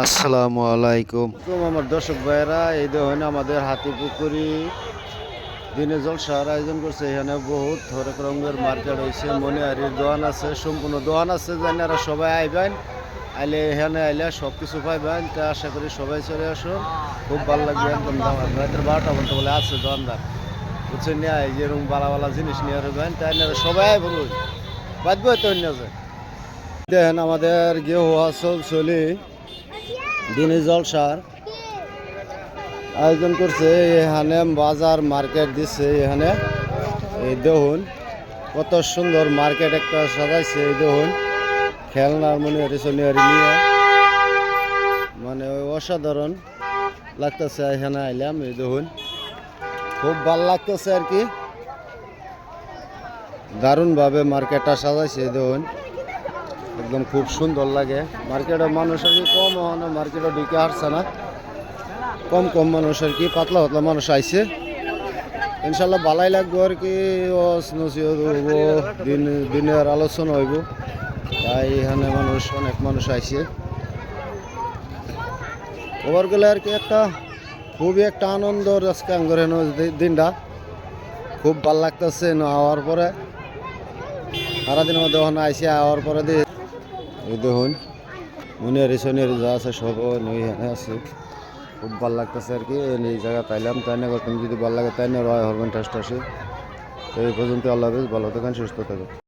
আসসালামু আলাইকুম। আমার দর্শক ভাইয়েরা, এই দেখুন আমাদের হাতিপুকুরি দিনে জলসার আয়োজন করছে। এখানে বহুত হরেক রঙের মার্কেট হয়েছে, মনিহারির দোকান আছে, সম্পূর্ণ দোকান আছে। জানারা সবাই আইবেন, আইলে এখানে আইলে সব কিছু পাইবেন। তা আশা করি সবাই চলে আসুন, খুব ভালো লাগবে। একদম রাতের 12টা পর্যন্ত বলে আছে দোকানদার, বুঝছেন না? এই যেরকম বালা বালা জিনিস নিয়ে আসবেন, তাই না? সবাই বলুন বাঁচবো তো অন্য যায়। দেখেন আমাদের গেহু আসল চলি দিনে জলসার আয়োজন করছে। এখানে বাজার মার্কেট দিচ্ছে। এখানে এই দেখুন কত সুন্দর মার্কেট একটা সাজাইছে। এই দেখুন খেলনার মনিহারি সনিহারি নিয়ে, মানে অসাধারণ লাগতেছে। এখানে আইলাম, এই দেখুন খুব ভাল লাগতেছে আর কি, দারুণভাবে মার্কেটটা সাজাইছে। এই দেখুন একদম খুব সুন্দর লাগে। মার্কেটের মানুষ আর কি কম, মার্কেটে ঢুকে আসছে না, কম কম মানুষ আর কি, পাতলা পাতলা মানুষ আইছে। ইনশাল্লাহ ভালাই লাগবো আর কি, দিনের আলোচনা হইব। তাই এখানে অনেক মানুষ আইছে। খবর গেলে আর কি একটা খুবই একটা আনন্দ আজকে আঙ্গর দিনটা খুব ভাল লাগতেছে। আওয়ার পরে সারাদিনের মধ্যে ওখানে আইসি আওয়ার পরে দিয়ে এই দেখুন মনিহারি সনিহারি যা আছে সব এখানে আছে। খুব ভালো লাগতেছে আর কি, এই জায়গা পাইলাম। তাই না, তুমি যদি ভালো লাগে তাই না রয় হরবেন টেস্ট আসে। তো এই পর্যন্ত আল্লাহ হাফেজ, ভালো থাকেন, সুস্থ থাকেন।